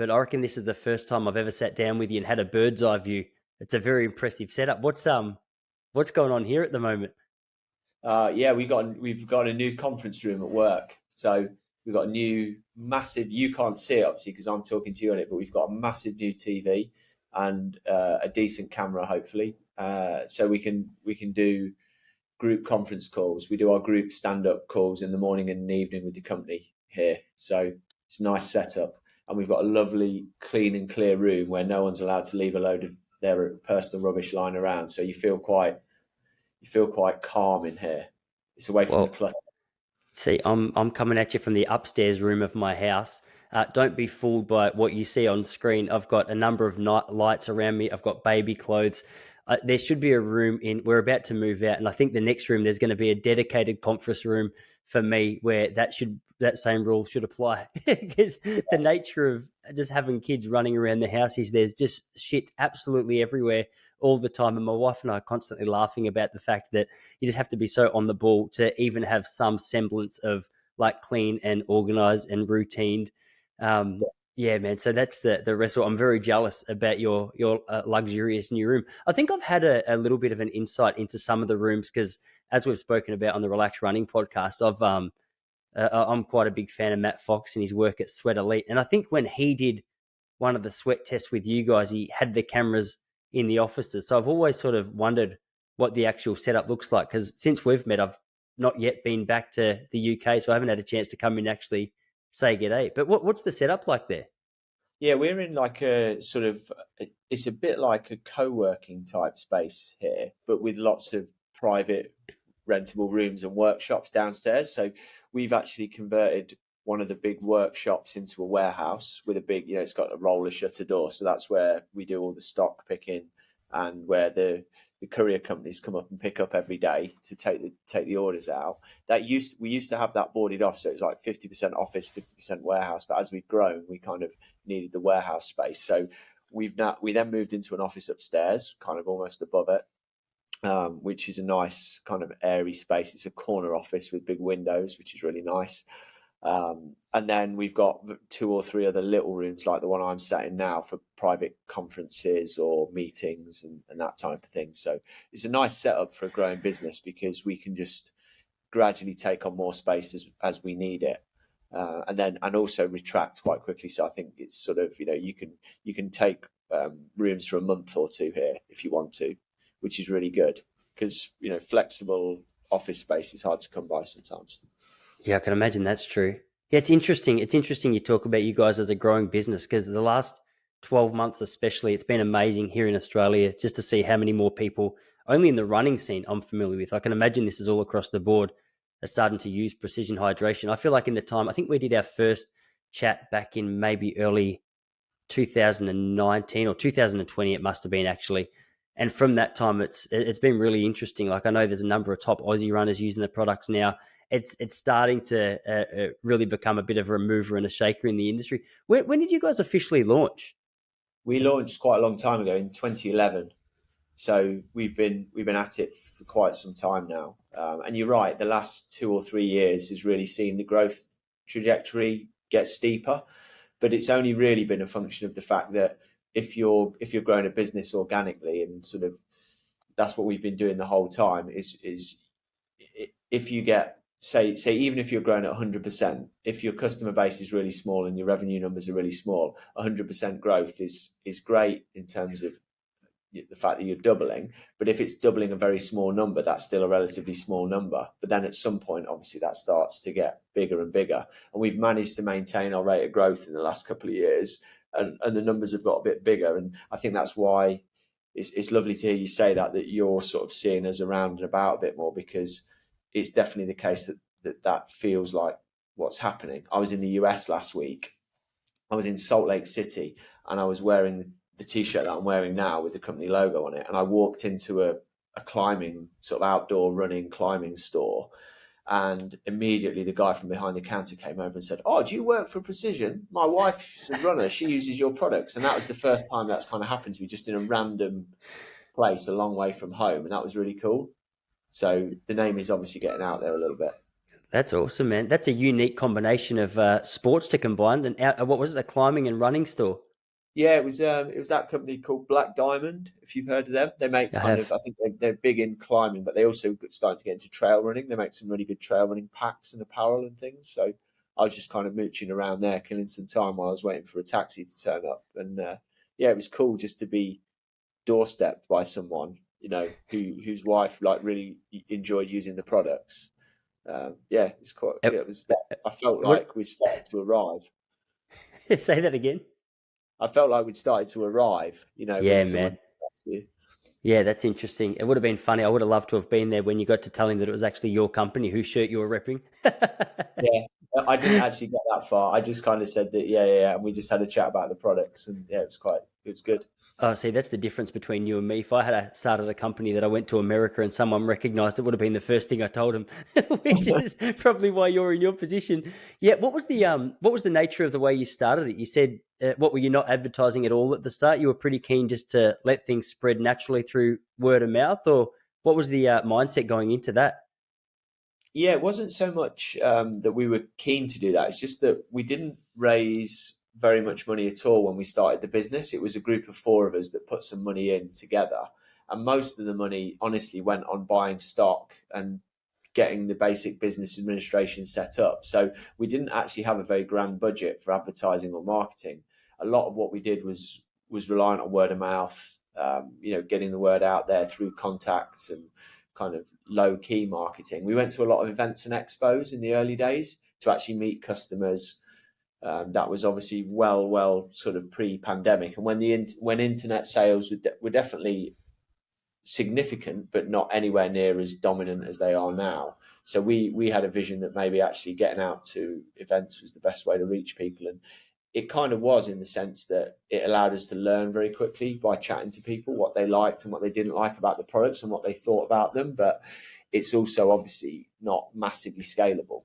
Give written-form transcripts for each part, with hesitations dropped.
but I reckon this is the first time I've ever sat down with you and had a bird's eye view. It's a very impressive setup. What's going on here at the moment? Yeah, we've got a new conference room at work. So we've got a new massive. You can't see it obviously because I'm talking to you on it, but we've got a massive new TV and a decent camera, hopefully. So we can do group conference calls. We do our group stand-up calls in the morning and evening with the company here. So it's a nice setup, and we've got a lovely, clean and clear room where no one's allowed to leave a load of their personal rubbish lying around. So you feel quite calm in here. It's away from the Well, clutter. see, I'm coming at you from the upstairs room of my house. Don't be fooled by what you see on screen. I've got a number of night lights around me. I've got baby clothes. There should be a room in. We're about to move out, and I think the next room there's going to be a dedicated conference room for me, where that same rule should apply because the nature of just having kids running around the house is there's just shit absolutely everywhere all the time, and my wife and I are constantly laughing about the fact that you just have to be so on the ball to even have some semblance of like clean and organized and routined. Yeah, man. So that's the rest of it. I'm very jealous about your luxurious new room. I think I've had a little bit of an insight into some of the rooms because, as we've spoken about on the Relax Running podcast, I'm quite a big fan of Matt Fox and his work at Sweat Elite. And I think when he did one of the sweat tests with you guys, he had the cameras in the offices. So I've always sort of wondered what the actual setup looks like because since we've met, I've not yet been back to the UK, so I haven't had a chance to come in and actually say g'day. But what's the setup like there? Yeah, we're in like a sort of, it's a bit like a co-working type space here, but with lots of private rentable rooms and workshops downstairs. So we've actually converted one of the big workshops into a warehouse with a big, it's got a roller shutter door. So that's where we do all the stock picking and where the courier companies come up and pick up every day to take the orders out. We used to have that boarded off, so it was like 50% office, 50% warehouse. But as we've grown, we kind of needed the warehouse space. So we then moved into an office upstairs, kind of almost above it, which is a nice kind of airy space. It's a corner office with big windows, which is really nice. And then we've got 2 or 3 other little rooms like the one I'm sat in now for private conferences or meetings and that type of thing. So it's a nice setup for a growing business because we can just gradually take on more space as we need it. And also retract quite quickly. So I think it's sort of, you can take rooms for a month or two here if you want to, which is really good because, flexible office space is hard to come by sometimes. Yeah, I can imagine that's true. Yeah, it's interesting. It's interesting you talk about you guys as a growing business because the last 12 months especially, it's been amazing here in Australia just to see how many more people, only in the running scene I'm familiar with. I can imagine this is all across the board, are starting to use precision hydration. I feel like in the time, I think we did our first chat back in maybe early 2019 or 2020, it must have been actually. And from that time, it's been really interesting. Like I know there's a number of top Aussie runners using the products now. It's starting to really become a bit of a mover and a shaker in the industry. When did you guys officially launch? We launched quite a long time ago in 2011. So we've been at it for quite some time now. And you're right, the last 2 or 3 years has really seen the growth trajectory get steeper. But it's only really been a function of the fact that if you're growing a business organically and sort of that's what we've been doing the whole time is if you get say even if you're growing at 100%, if your customer base is really small and your revenue numbers are really small, 100% growth is great in terms of the fact that you're doubling. But if it's doubling a very small number, that's still a relatively small number. But then at some point, obviously, that starts to get bigger and bigger. And we've managed to maintain our rate of growth in the last couple of years, and the numbers have got a bit bigger. And I think that's why it's lovely to hear you say that you're sort of seeing us around and about a bit more, because it's definitely the case that feels like what's happening. I was in the US last week. I was in Salt Lake City, and I was wearing the T-shirt that I'm wearing now with the company logo on it. And I walked into a climbing, sort of outdoor running climbing store. And immediately the guy from behind the counter came over and said, "Oh, do you work for Precision? My wife's a runner. She uses your products." And that was the first time that's kind of happened to me, just in a random place a long way from home. And that was really cool. So the name is obviously getting out there a little bit. That's awesome, man. That's a unique combination of sports to combine. And what was it? A climbing and running store. Yeah, it was that company called Black Diamond. If you've heard of them, they make I kind of have. I think they're big in climbing, but they also starting to get into trail running. They make some really good trail running packs and apparel and things. So I was just kind of mooching around there, killing some time while I was waiting for a taxi to turn up. And yeah, it was cool just to be doorstepped by someone whose wife like really enjoyed using the products. Yeah, it's quite. Uh, Yeah, it was. I felt What? like we started to arrive. Say that again. I felt like we'd started to arrive, when Yeah, someone man. starts to, Yeah, that's interesting. It would have been funny. I would have loved to have been there when you got to tell him that it was actually your company whose shirt you were repping. yeah, I didn't actually get that far. I just kind of said that, yeah, yeah, yeah, and we just had a chat about the products, and yeah, it was good. Oh, see, that's the difference between you and me. If I had started a company that I went to America and someone recognized it, would have been the first thing I told them, which is probably why you're in your position. Yeah, what was the nature of the way you started it? You said, what were you not advertising at all at the start? You were pretty keen just to let things spread naturally through word of mouth, or what was the mindset going into that? Yeah, it wasn't so much that we were keen to do that. It's just that we didn't raise very much money at all when we started the business. It was a group of four of us that put some money in together. And most of the money honestly went on buying stock and getting the basic business administration set up. So we didn't actually have a very grand budget for advertising or marketing. A lot of what we did was reliant on word of mouth, getting the word out there through contacts and kind of low key marketing. We went to a lot of events and expos in the early days to actually meet customers. That was obviously well sort of pre-pandemic, and when internet sales were definitely significant, but not anywhere near as dominant as they are now. So we had a vision that maybe actually getting out to events was the best way to reach people, and it kind of was in the sense that it allowed us to learn very quickly by chatting to people what they liked and what they didn't like about the products and what they thought about them. But it's also obviously not massively scalable,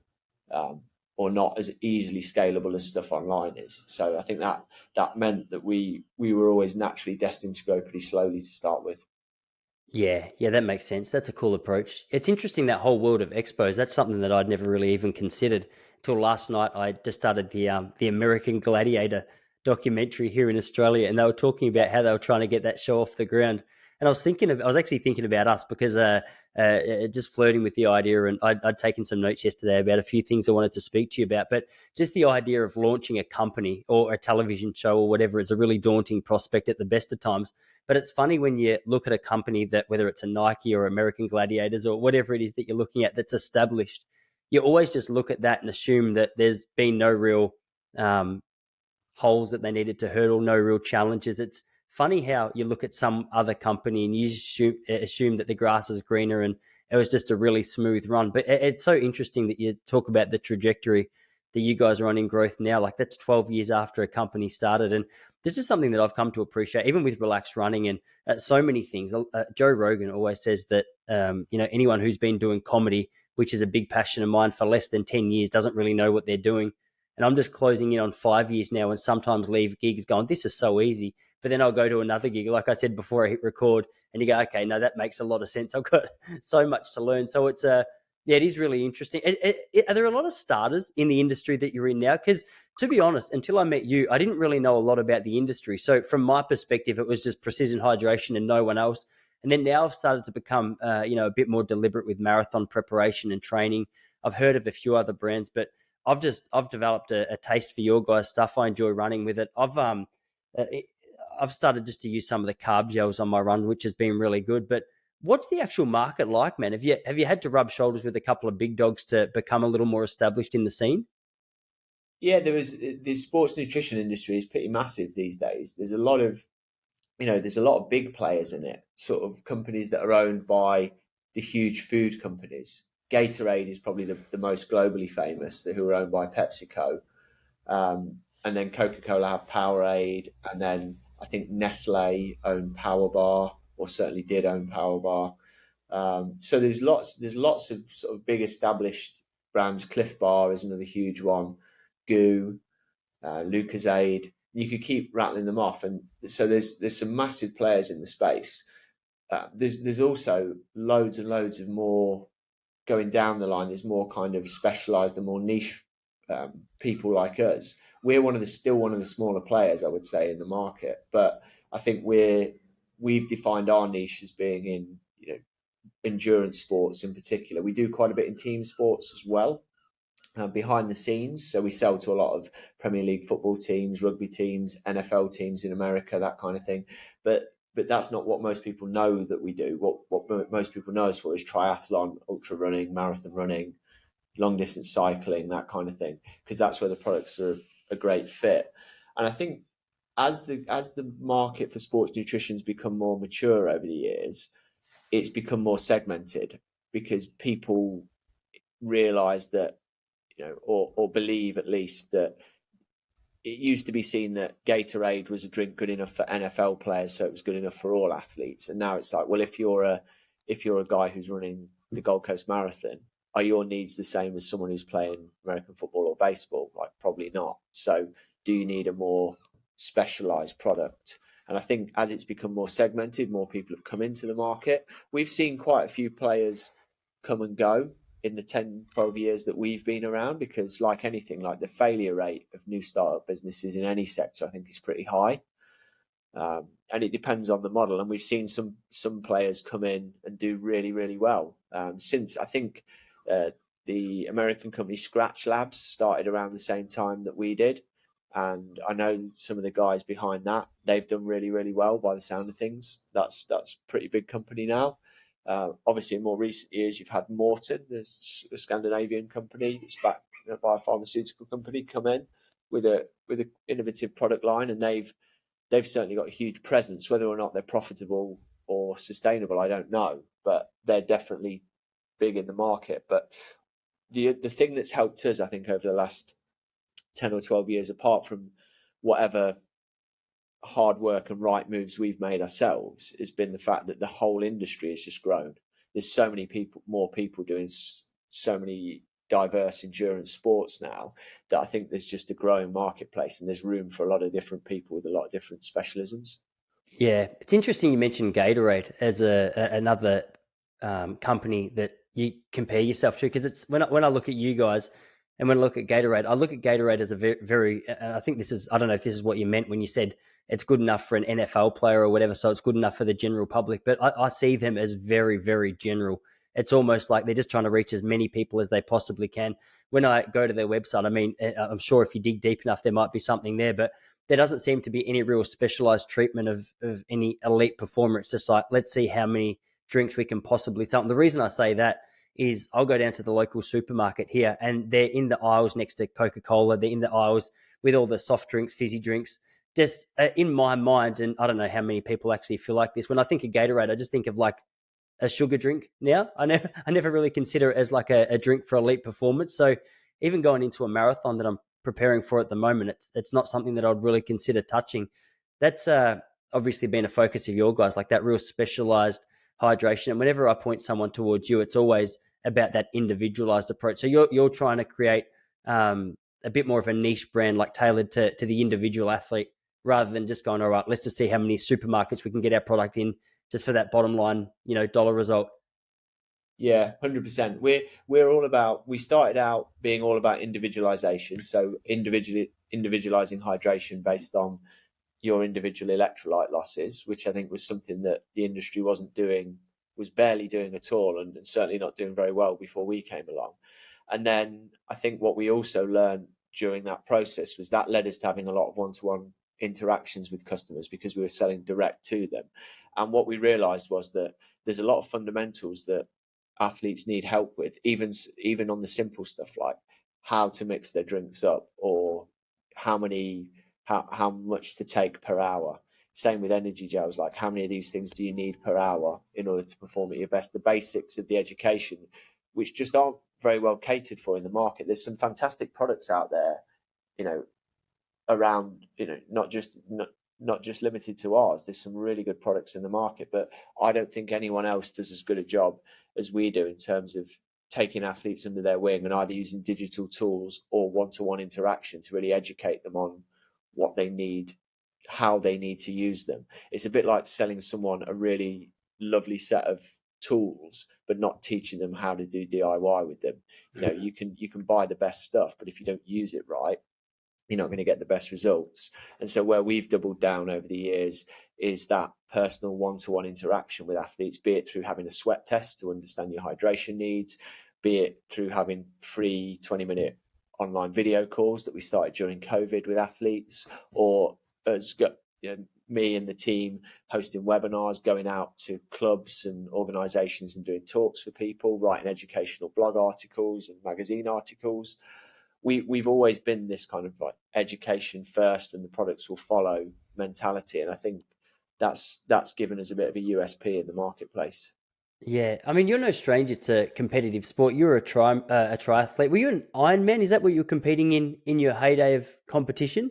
or not as easily scalable as stuff online is. So I think that meant that we were always naturally destined to grow pretty slowly to start with. Yeah, yeah, that makes sense. That's a cool approach. It's interesting that whole world of expos. That's something that I'd never really even considered till last night. I just started the American Gladiator documentary here in Australia, and they were talking about how they were trying to get that show off the ground. And I was actually thinking about us because just flirting with the idea, and I'd taken some notes yesterday about a few things I wanted to speak to you about. But just the idea of launching a company or a television show or whatever is a really daunting prospect at the best of times. But it's funny when you look at a company that, whether it's a Nike or American Gladiators or whatever it is that you're looking at that's established, you always just look at that and assume that there's been no real um, holes that they needed to hurdle, no real challenges. It's funny how you look at some other company and you assume that the grass is greener and it was just a really smooth run. But it's so interesting that you talk about the trajectory that you guys are on in growth now. Like that's 12 years after a company started. And this is something that I've come to appreciate, even with relaxed running and so many things. Joe Rogan always says that, anyone who's been doing comedy, which is a big passion of mine, for less than 10 years doesn't really know what they're doing. And I'm just closing in on 5 years now and sometimes leave gigs going, this is so easy. But then I'll go to another gig, like I said before I hit record, and you go, okay, no, that makes a lot of sense. I've got so much to learn. So yeah, it is really interesting. Are there a lot of starters in the industry that you're in now? Because to be honest, until I met you, I didn't really know a lot about the industry. So from my perspective, it was just precision hydration and no one else. And then now I've started to become, a bit more deliberate with marathon preparation and training. I've heard of a few other brands, but I've developed a taste for your guys' stuff. I enjoy running with it. Uh, I've started just to use some of the carb gels on my run, which has been really good. But what's the actual market like, man? Have you had to rub shoulders with a couple of big dogs to become a little more established in the scene? Yeah, the sports nutrition industry is pretty massive these days. There's a lot of big players in it, sort of companies that are owned by the huge food companies. Gatorade is probably the most globally famous, who are owned by PepsiCo. And then Coca-Cola have Powerade, and then I think Nestle own Powerbar, or certainly did own Powerbar. So there's lots of sort of big established brands. Cliff Bar is another huge one. Goo, Lucasade. You could keep rattling them off, and so there's some massive players in the space. There's also loads and loads of more going down the line, there's more kind of specialised and more niche people like us. We're still one of the smaller players, I would say, in the market. But I think we've defined our niche as being in, endurance sports in particular. We do quite a bit in team sports as well, behind the scenes. So we sell to a lot of Premier League football teams, rugby teams, NFL teams in America, that kind of thing. But that's not what most people know that we do. What most people know us for is triathlon, ultra running, marathon running, long distance cycling, that kind of thing, because that's where the products are a great fit. And I think as the market for sports nutrition has become more mature over the years, it's become more segmented, because people realize that, or believe at least, that it used to be seen that Gatorade was a drink good enough for NFL players, so it was good enough for all athletes. And now it's like, well, if you're a guy who's running the Gold Coast Marathon, are your needs the same as someone who's playing American football or baseball? Like, probably not. So do you need a more specialized product? And I think as it's become more segmented, more people have come into the market. We've seen quite a few players come and go in the 10, 12 years that we've been around, because like anything, like the failure rate of new startup businesses in any sector, I think is pretty high. And it depends on the model. And we've seen some players come in and do really, really well. Since I think the American company Scratch Labs started around the same time that we did. And I know some of the guys behind that, they've done really, really well by the sound of things. That's a pretty big company now. Obviously, in more recent years, you've had Morton, the Scandinavian company that's backed by a pharmaceutical company, come in with a innovative product line, and they've certainly got a huge presence. Whether or not they're profitable or sustainable, I don't know, but they're definitely big in the market. But the thing that's helped us, I think, over the last 10 or 12 years, apart from whatever hard work and right moves we've made ourselves, has been the fact that the whole industry has just grown. There's so many more people doing so many diverse endurance sports now, that I think there's just a growing marketplace, and there's room for a lot of different people with a lot of different specialisms. Yeah, it's interesting you mentioned Gatorade as another company that you compare yourself to, because it's when I look at you guys and when I look at Gatorade, I look at Gatorade as a very, and I think I don't know if this is what you meant when you said it's good enough for an NFL player or whatever, so it's good enough for the general public, but I see them as very, very general. It's almost like they're just trying to reach as many people as they possibly can. When I go to their website, I mean, I'm sure if you dig deep enough, there might be something there, but there doesn't seem to be any real specialized treatment of any elite performer. It's just like, let's see how many drinks we can possibly sell. And the reason I say that is I'll go down to the local supermarket here, and they're in the aisles next to Coca-Cola. They're in the aisles with all the soft drinks, fizzy drinks. Just in my mind, and I don't know how many people actually feel like this, when I think of Gatorade, I just think of like a sugar drink now. I never really consider it as like a drink for elite performance. So even going into a marathon that I'm preparing for at the moment, it's not something that I'd really consider touching. That's obviously been a focus of your guys, like that real specialized hydration. And whenever I point someone towards you, it's always about that individualized approach. So you're trying to create a bit more of a niche brand, like tailored to the individual athlete, rather than just going, all right, let's just see how many supermarkets we can get our product in just for that bottom line, dollar result. Yeah, 100%. We're all about. We started out being all about individualization, so individualizing hydration based on your individual electrolyte losses, which I think was something that the industry was barely doing at all, and certainly not doing very well before we came along. And then I think what we also learned during that process was that led us to having a lot of one-to-one interactions with customers, because we were selling direct to them. And what we realized was that there's a lot of fundamentals that athletes need help with, even on the simple stuff like how to mix their drinks up, or how much to take per hour. Same with energy gels, like how many of these things do you need per hour in order to perform at your best? The basics of the education, which just aren't very well catered for in the market. There's some fantastic products out there, around, not just limited to ours. There's some really good products in the market, but I don't think anyone else does as good a job as we do in terms of taking athletes under their wing and either using digital tools or one-to-one interaction to really educate them on what they need, how they need to use them. It's a bit like selling someone a really lovely set of tools, but not teaching them how to do DIY with them. You can buy the best stuff, but if you don't use it right, you're not going to get the best results. And so where we've doubled down over the years is that personal one-to-one interaction with athletes, be it through having a sweat test to understand your hydration needs, be it through having free 20-minute online video calls that we started during COVID with athletes, or as me and the team hosting webinars, going out to clubs and organisations and doing talks for people, writing educational blog articles and magazine articles. We've always been this kind of like education first and the products will follow mentality. And I think that's given us a bit of a USP in the marketplace. Yeah, I mean, you're no stranger to competitive sport. You're a triathlete. Were you an Ironman? Is that what you were competing in your heyday of competition?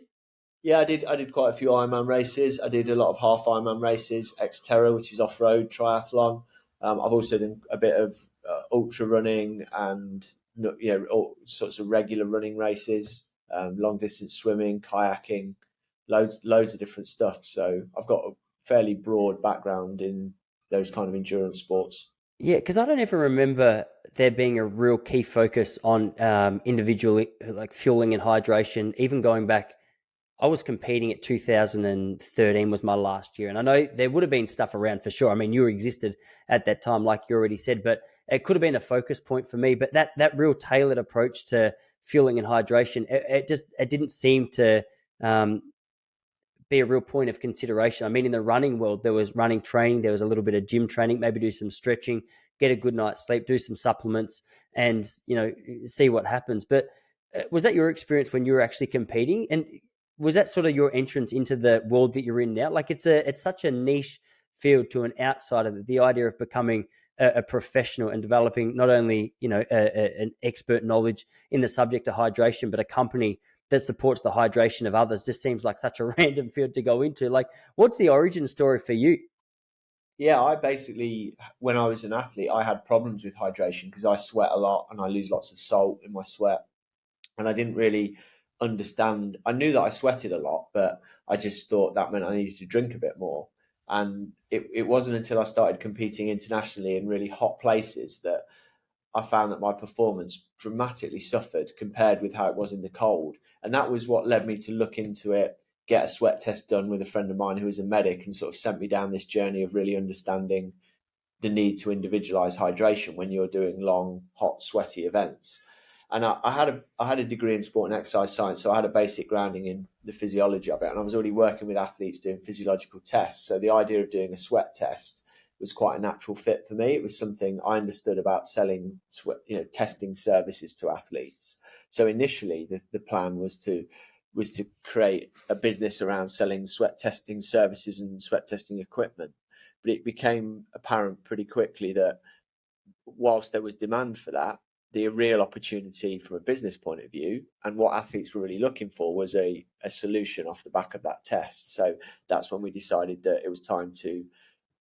Yeah, I did quite a few Ironman races. I did a lot of half Ironman races, Xterra, which is off-road triathlon. I've also done a bit of ultra running and all sorts of regular running races, long distance swimming, kayaking, loads of different stuff. So I've got a fairly broad background in those kind of endurance sports. Yeah, because I don't ever remember there being a real key focus on individual like fueling and hydration. Even going back, I was competing at 2013 was my last year, and I know there would have been stuff around for sure. I mean, you existed at that time, like you already said, but it could have been a focus point for me. But that real tailored approach to fueling and hydration, it didn't seem to um, be a real point of consideration. I mean, in the running world, there was running training, there was a little bit of gym training, maybe do some stretching, get a good night's sleep, do some supplements, and see what happens. But was that your experience when you were actually competing? And was that sort of your entrance into the world that you're in now? Like it's such a niche field to an outsider that the idea of becoming a professional and developing not only an expert knowledge in the subject of hydration, but a company that supports the hydration of others just seems like such a random field to go into. Like, what's the origin story for you? Yeah, I basically, when I was an athlete, I had problems with hydration because I sweat a lot and I lose lots of salt in my sweat. And I didn't really understand. I knew that I sweated a lot, but I just thought that meant I needed to drink a bit more. And it wasn't until I started competing internationally in really hot places that I found that my performance dramatically suffered compared with how it was in the cold. And that was what led me to look into it, get a sweat test done with a friend of mine who was a medic and sort of sent me down this journey of really understanding the need to individualize hydration when you're doing long, hot, sweaty events. And I had a degree in sport and exercise science, so I had a basic grounding in the physiology of it. And I was already working with athletes doing physiological tests. So the idea of doing a sweat test was quite a natural fit for me. It was something I understood about selling, testing services to athletes. So initially, the plan was to create a business around selling sweat testing services and sweat testing equipment. But it became apparent pretty quickly that whilst there was demand for that, the real opportunity from a business point of view and what athletes were really looking for was a solution off the back of that test. So that's when we decided that it was time to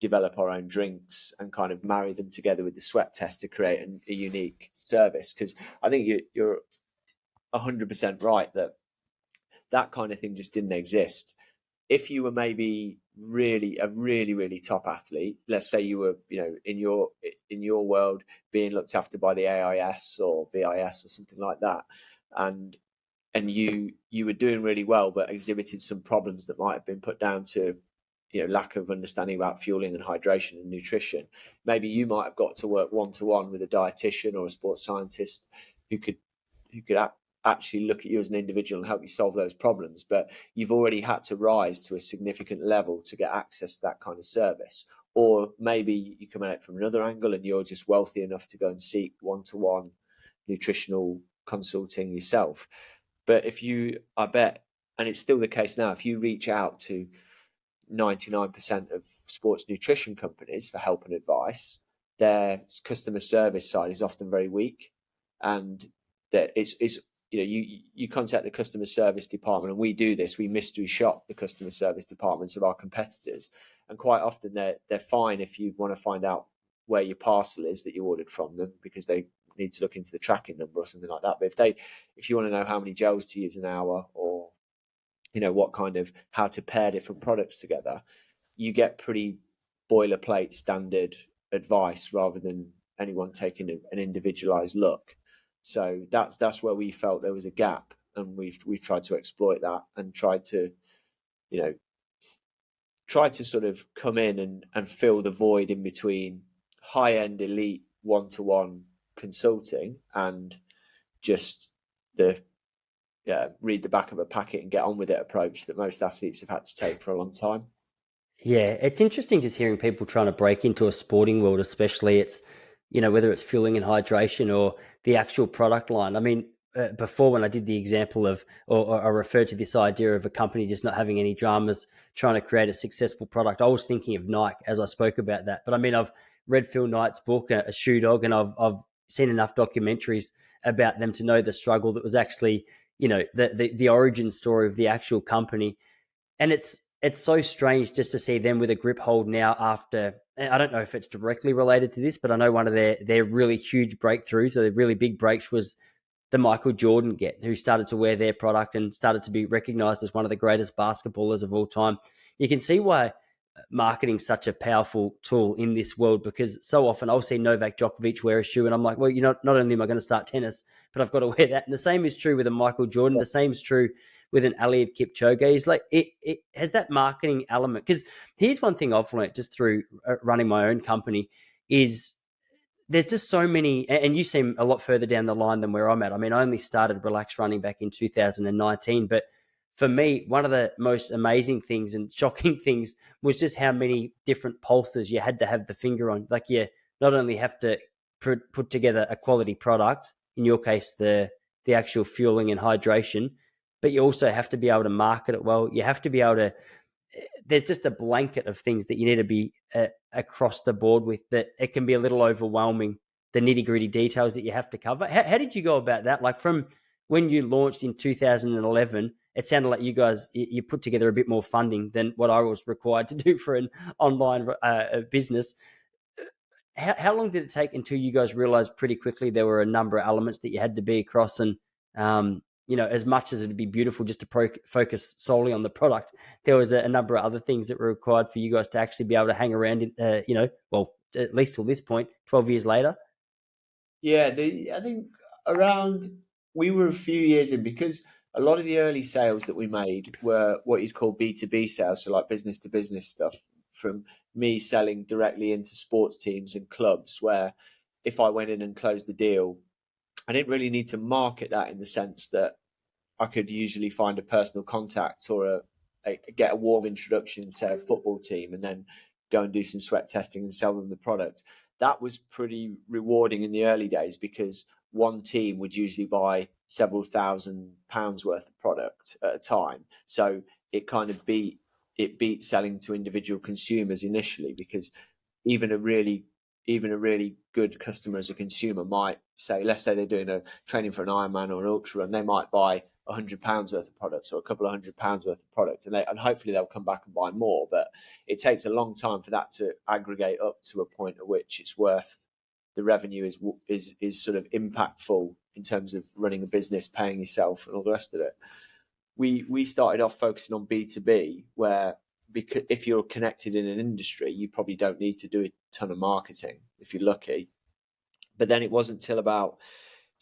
develop our own drinks and kind of marry them together with the sweat test to create a unique service. Because I think you're 100% right that kind of thing just didn't exist. If you were maybe really top athlete, let's say you were in your world being looked after by the AIS or VIS or something like that, and you were doing really well but exhibited some problems that might have been put down to lack of understanding about fueling and hydration and nutrition, maybe you might have got to work one-to-one with a dietitian or a sports scientist who could actually look at you as an individual and help you solve those problems. But you've already had to rise to a significant level to get access to that kind of service. Or maybe you come at it from another angle and you're just wealthy enough to go and seek one-to-one nutritional consulting yourself. But I bet, and it's still the case now, if you reach out to 99% of sports nutrition companies for help and advice, their customer service side is often very weak. And that it's you contact the customer service department, and we do this. We mystery shop the customer service departments of our competitors, and quite often they're fine if you want to find out where your parcel is that you ordered from them, because they need to look into the tracking number or something like that. But if you want to know how many gels to use an hour, or what kind of how to pair different products together, you get pretty boilerplate standard advice rather than anyone taking an individualized look. So that's where we felt there was a gap, and we've tried to exploit that and tried to, you know, try to sort of come in and fill the void in between high-end elite one-to-one consulting and just the read the back of a packet and get on with it approach that most athletes have had to take for a long time. Yeah, it's interesting just hearing people trying to break into a sporting world, especially it's, whether it's fueling and hydration or the actual product line. I mean, before when I did the example of, or I referred to this idea of a company just not having any dramas, trying to create a successful product, I was thinking of Nike as I spoke about that. But I mean, I've read Phil Knight's book, A Shoe Dog, and I've seen enough documentaries about them to know the struggle that was actually, the origin story of the actual company. And it's so strange just to see them with a grip hold now after, I don't know if it's directly related to this, but I know one of their really huge breakthroughs or their really big breaks was the Michael Jordan who started to wear their product and started to be recognized as one of the greatest basketballers of all time. You can see why marketing is such a powerful tool in this world, because so often I'll see Novak Djokovic wear a shoe and I'm like, well, not only am I going to start tennis, but I've got to wear that. And the same is true with a Michael Jordan. The same is true with an Eliud Kipchoge. He's like, it has that marketing element. Because here's one thing I've learned just through running my own company is there's just so many, and you seem a lot further down the line than where I'm at. I mean, I only started Relax Running back in 2019, but for me, one of the most amazing things and shocking things was just how many different pulses you had to have the finger on. Like, you not only have to put together a quality product, in your case, the actual fueling and hydration, but you also have to be able to market it well. You have to be able to, there's just a blanket of things that you need to be across the board with, that it can be a little overwhelming, the nitty gritty details that you have to cover. How did you go about that? Like, from when you launched in 2011, it sounded like you guys, you put together a bit more funding than what I was required to do for an online business. How long did it take until you guys realized pretty quickly there were a number of elements that you had to be across? And, as much as it'd be beautiful just to focus solely on the product, there was a number of other things that were required for you guys to actually be able to hang around, well, at least till this point, 12 years later. Yeah, I think around, we were a few years in, because a lot of the early sales that we made were what you'd call B2B sales, so like business to business stuff, from me selling directly into sports teams and clubs, where if I went in and closed the deal, I didn't really need to market that, in the sense that I could usually find a personal contact or get a warm introduction, say a football team, and then go and do some sweat testing and sell them the product. That was pretty rewarding in the early days, because one team would usually buy several £1,000s worth of product at a time. So it kind of beat selling to individual consumers initially, because even a really good customer as a consumer might say, let's say they're doing a training for an Ironman or an ultra run, they might buy £100 worth of products or a couple of £100 worth of products, and hopefully they'll come back and buy more. But it takes a long time for that to aggregate up to a point at which it's worth, the revenue is sort of impactful in terms of running a business, paying yourself, and all the rest of it. We started off focusing on B2B, where, because if you're connected in an industry, you probably don't need to do a ton of marketing if you're lucky. But then it wasn't till about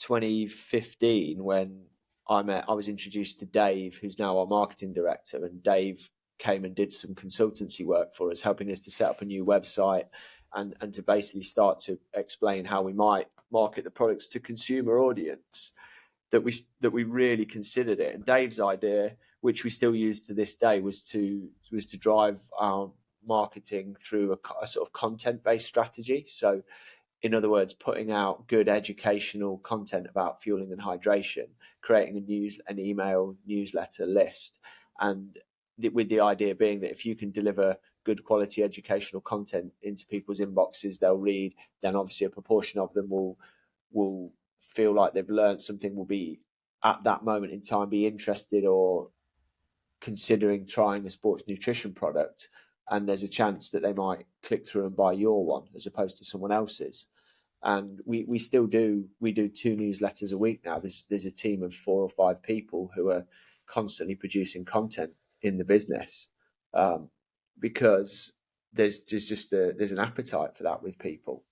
2015 when I was introduced to Dave, who's now our marketing director, and Dave came and did some consultancy work for us, helping us to set up a new website and to basically start to explain how we might market the products to consumer audience, that we really considered it. And Dave's idea, which we still use to this day, was to drive our marketing through a sort of content-based strategy. So, in other words, putting out good educational content about fueling and hydration, creating an email newsletter list, and with the idea being that if you can deliver good quality educational content into people's inboxes, they'll read, then obviously a proportion of them will feel like they've learned something, will be at that moment in time be interested or considering trying a sports nutrition product, and there's a chance that they might click through and buy your one as opposed to someone else's. And we still do 2 newsletters a week now. There's a team of 4 or 5 people who are constantly producing content in the business, because there's an appetite for that with people,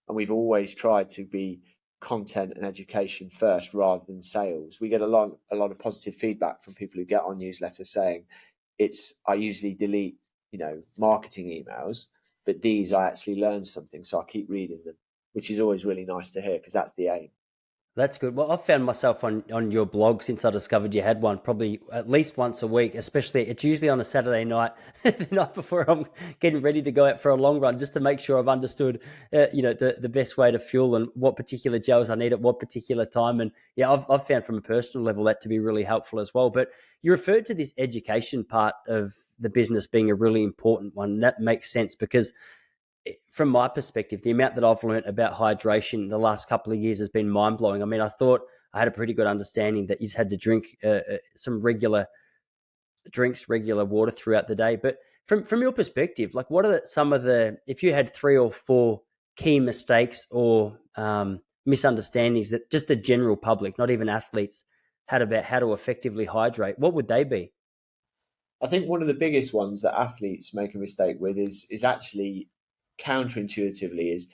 and we've always tried to be content and education first rather than sales. We get a lot of positive feedback from people who get our newsletter saying I usually delete marketing emails, but these I actually learned something, so I keep reading them, which is always really nice to hear because that's the aim. That's good. Well, I've found myself on your blog since I discovered you had one, probably at least once a week, especially it's usually on a Saturday night, the night before I'm getting ready to go out for a long run, just to make sure I've understood, the best way to fuel and what particular gels I need at what particular time. And yeah, I've found from a personal level that to be really helpful as well. But you referred to this education part of the business being a really important one. That makes sense because from my perspective, the amount that I've learned about hydration the last couple of years has been mind blowing. I mean, I thought I had a pretty good understanding that you just had to drink some regular drinks, regular water throughout the day. But from your perspective, like what are some of if you had 3 or 4 key mistakes or misunderstandings that just the general public, not even athletes, had about how to effectively hydrate, what would they be? I think one of the biggest ones that athletes make a mistake with is actually counterintuitively is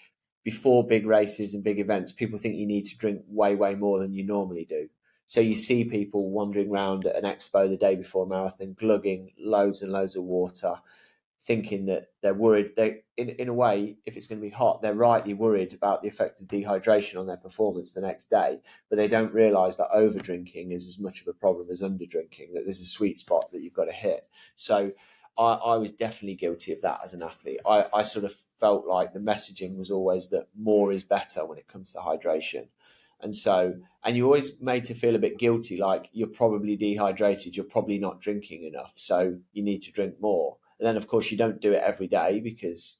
before big races and big events, people think you need to drink way, way more than you normally do. So you see people wandering around at an expo the day before a marathon, glugging loads and loads of water, thinking that they're worried. In a way, if it's going to be hot, they're rightly worried about the effect of dehydration on their performance the next day, but they don't realise that over drinking is as much of a problem as under drinking, that there's a sweet spot that you've got to hit. So I was definitely guilty of that as an athlete. I sort of felt like the messaging was always that more is better when it comes to hydration. And you're always made to feel a bit guilty, like you're probably dehydrated, you're probably not drinking enough, so you need to drink more. And then, of course, you don't do it every day because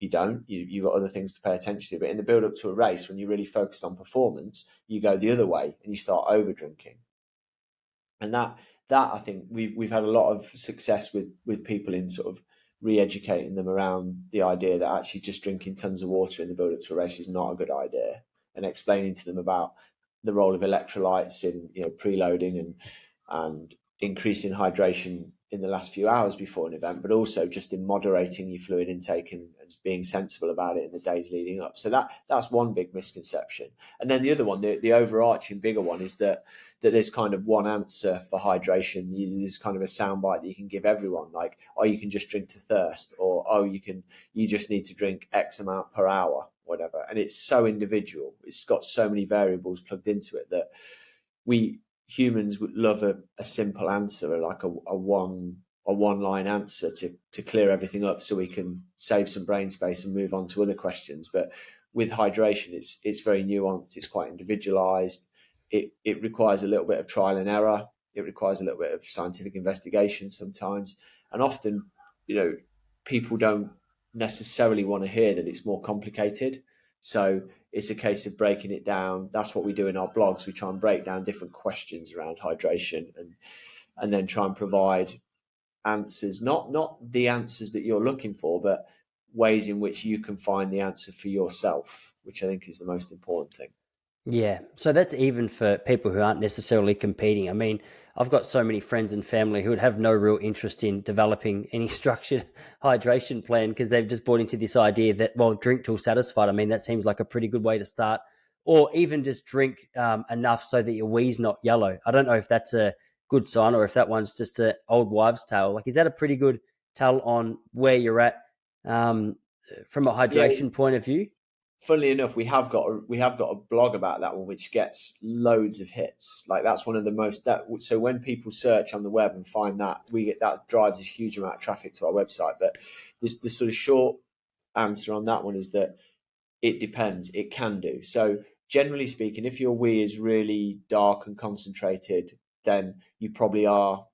you've got other things to pay attention to. But in the build up to a race, when you're really focused on performance, you go the other way and you start over drinking. And that I think we've had a lot of success with people in sort of re-educating them around the idea that actually just drinking tons of water in the build up to a race is not a good idea, and explaining to them about the role of electrolytes in preloading and increasing hydration in the last few hours before an event, but also just in moderating your fluid intake and being sensible about it in the days leading up. So that's one big misconception. And then the other one, the overarching bigger one, is that there's kind of one answer for hydration. There's kind of a soundbite that you can give everyone, like, oh, you can just drink to thirst, or oh, you just need to drink X amount per hour, whatever. And it's so individual. It's got so many variables plugged into it that we humans would love a simple answer, like a one line answer to clear everything up so we can save some brain space and move on to other questions. But with hydration, it's very nuanced, it's quite individualized. It requires a little bit of trial and error. It requires a little bit of scientific investigation sometimes. And often, people don't necessarily want to hear that it's more complicated. So it's a case of breaking it down. That's what we do in our blogs. We try and break down different questions around hydration and then try and provide answers, not the answers that you're looking for, but ways in which you can find the answer for yourself, which I think is the most important thing. Yeah. So that's even for people who aren't necessarily competing. I mean, I've got so many friends and family who would have no real interest in developing any structured hydration plan because they've just bought into this idea that, well, drink till satisfied. I mean, that seems like a pretty good way to start. Or even just drink enough so that your wee's not yellow. I don't know if that's a good sign or if that one's just an old wives' tale. Like, is that a pretty good tell on where you're at from a Yeah, hydration point of view? funnily enough, we have got a blog about that one, which gets loads of hits. Like that's one of the most so when people search on the web and find that, that drives a huge amount of traffic to our website. But the sort of short answer on that one is that it depends. It can do. So generally speaking, if your wee is really dark and concentrated, then you probably are.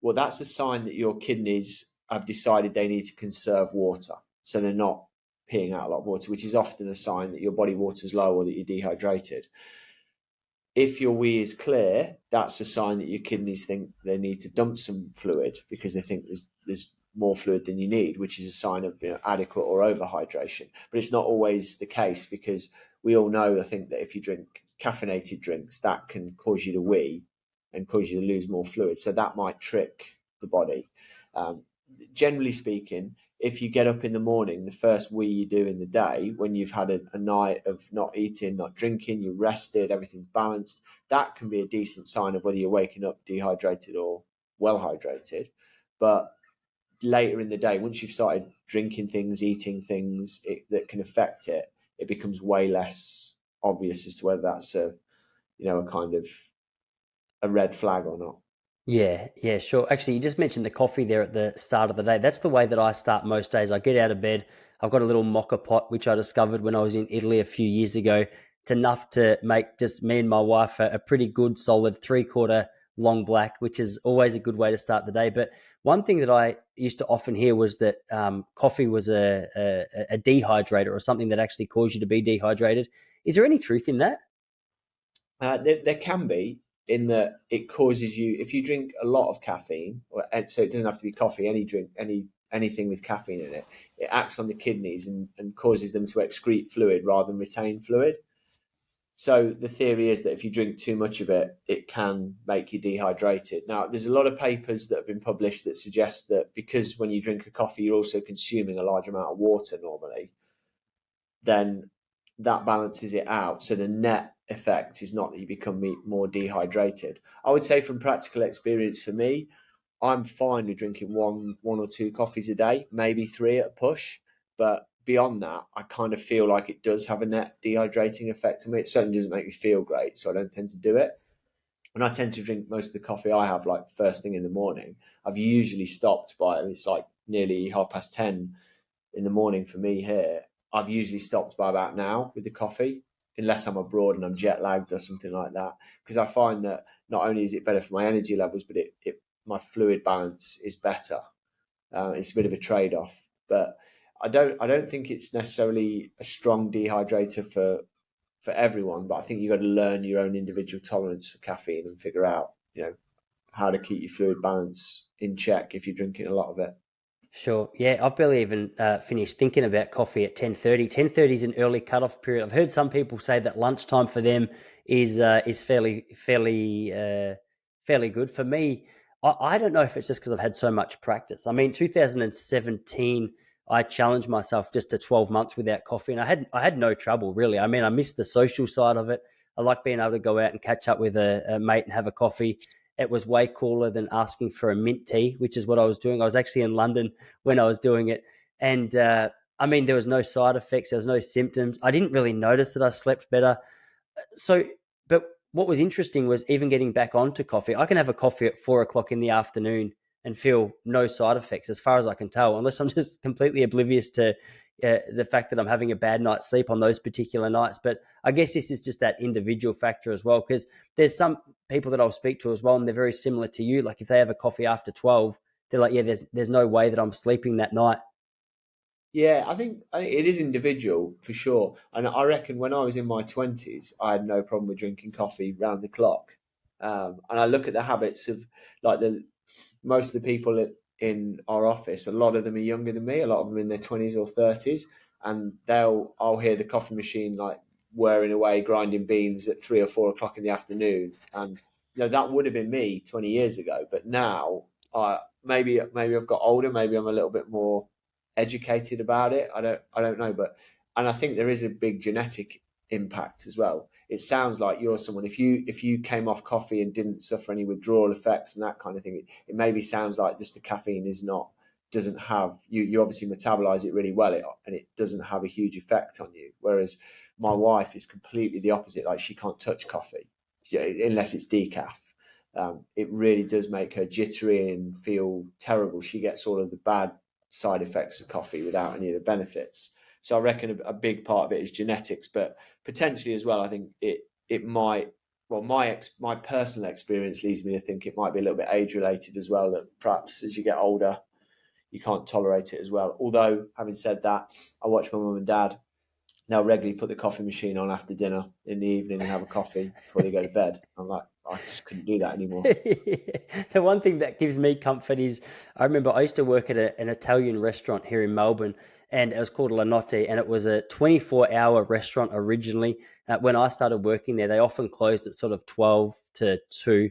Well, that's a sign that your kidneys have decided they need to conserve water, so they're not peeing out a lot of water, which is often a sign that your body water is low or that you're dehydrated. If your wee is clear, that's a sign that your kidneys think they need to dump some fluid because they think there's more fluid than you need, which is a sign of adequate or overhydration. But it's not always the case because we all know, I think, that if you drink caffeinated drinks, that can cause you to wee and cause you to lose more fluid. So that might trick the body. Generally speaking, if you get up in the morning, the first wee you do in the day, when you've had a night of not eating, not drinking, you're rested, everything's balanced, that can be a decent sign of whether you're waking up dehydrated or well hydrated. But later in the day, once you've started drinking things, eating things that can affect it, it becomes way less obvious as to whether that's a kind of a red flag or not. Yeah, sure. Actually, you just mentioned the coffee there at the start of the day. That's the way that I start most days. I get out of bed. I've got a little mocha pot, which I discovered when I was in Italy a few years ago. It's enough to make just me and my wife a pretty good, solid 3/4 long black, which is always a good way to start the day. But one thing that I used to often hear was that coffee was a dehydrator, or something that actually caused you to be dehydrated. Is there any truth in that? There can be, in that it causes you, if you drink a lot of caffeine, and so it doesn't have to be coffee, any drink, anything with caffeine in it, it acts on the kidneys and causes them to excrete fluid rather than retain fluid. So the theory is that if you drink too much of it, it can make you dehydrated. Now, there's a lot of papers that have been published that suggest that because when you drink a coffee, you're also consuming a large amount of water normally, then that balances it out. So the net effect is not that you become more dehydrated. I would say from practical experience for me, I'm fine with drinking one or two coffees a day, maybe three at a push. But beyond that, I kind of feel like it does have a net dehydrating effect on me. It certainly doesn't make me feel great, so I don't tend to do it. And I tend to drink most of the coffee I have like first thing in the morning. I've usually stopped by, it's like nearly 10:30 in the morning for me here. I've usually stopped by about now with the coffee, unless I'm abroad and I'm jet lagged or something like that. Because I find that not only is it better for my energy levels, but my fluid balance is better. It's a bit of a trade off, but I don't think it's necessarily a strong dehydrator for everyone. But I think you've got to learn your own individual tolerance for caffeine and figure out how to keep your fluid balance in check if you're drinking a lot of it. Sure. Yeah, I've barely even finished thinking about coffee at 10:30. 10:30 is an early cutoff period. I've heard some people say that lunchtime for them is fairly good. For me, I don't know if it's just because I've had so much practice. I mean, 2017, I challenged myself just to 12 months without coffee, and I had no trouble really. I mean, I missed the social side of it. I like being able to go out and catch up with a mate and have a coffee. It was way cooler than asking for a mint tea, which is what I was doing. I was actually in London when I was doing it. And I mean, there was no side effects, there was no symptoms. I didn't really notice that I slept better. So, but what was interesting was even getting back onto coffee. I can have a coffee at 4 o'clock in the afternoon and feel no side effects as far as I can tell, unless I'm just completely oblivious to the fact that I'm having a bad night's sleep on those particular nights. But I guess this is just that individual factor as well, because there's some people that I'll speak to as well, and they're very similar to you. Like if they have a coffee after 12, they're like, yeah, there's no way that I'm sleeping that night. Yeah, I think it is individual for sure. And I reckon when I was in my 20s, I had no problem with drinking coffee round the clock. And I look at the habits of like the most of the people in our office, a lot of them are younger than me, a lot of them in their 20s or 30s, and I'll hear the coffee machine like whirring away, grinding beans at 3 or 4 o'clock in the afternoon. And that would have been me 20 years ago. But now, maybe I've got older, maybe I'm a little bit more educated about it. I don't know, but and I think there is a big genetic impact as well. It sounds like you're someone, if you came off coffee and didn't suffer any withdrawal effects and that kind of thing, it maybe sounds like just the caffeine doesn't have you obviously metabolize it really well, and it doesn't have a huge effect on you. Whereas my wife is completely the opposite. Like she can't touch coffee unless it's decaf. It really does make her jittery and feel terrible. She gets all of the bad side effects of coffee without any of the benefits. So I reckon a big part of it is genetics, but potentially as well, I think it might. Well, my personal experience leads me to think it might be a little bit age related as well. That perhaps as you get older, you can't tolerate it as well. Although, having said that, I watch my mum and dad now regularly put the coffee machine on after dinner in the evening and have a coffee before they go to bed. I'm like, I just couldn't do that anymore. The one thing that gives me comfort is I remember I used to work at an Italian restaurant here in Melbourne, and it was called La Notte, and it was a 24-hour restaurant originally. When I started working there, they often closed at sort of 12 to 2.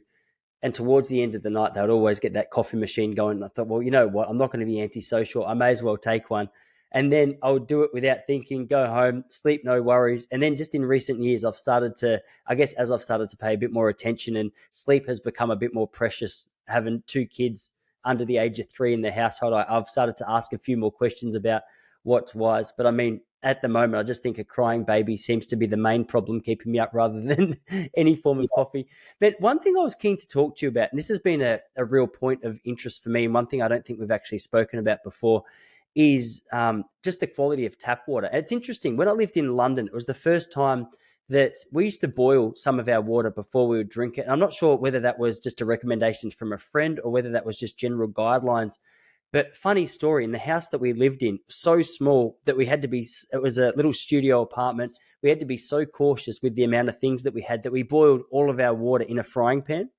And towards the end of the night, they would always get that coffee machine going. And I thought, well, you know what? I'm not going to be antisocial. I may as well take one. And then I would do it without thinking, go home, sleep, no worries. And then just in recent years, I've started to, I guess, as I've started to pay a bit more attention and sleep has become a bit more precious, having two kids under the age of 3 in the household, I've started to ask a few more questions about what's wise. But I mean, at the moment, I just think a crying baby seems to be the main problem keeping me up rather than any form of coffee. But one thing I was keen to talk to you about, and this has been a real point of interest for me, and one thing I don't think we've actually spoken about before, is just the quality of tap water. And it's interesting. When I lived in London, it was the first time that we used to boil some of our water before we would drink it. And I'm not sure whether that was just a recommendation from a friend or whether that was just general guidelines. But funny story, in the house that we lived in, so small that we had to be, it was a little studio apartment. We had to be so cautious with the amount of things that we had that we boiled all of our water in a frying pan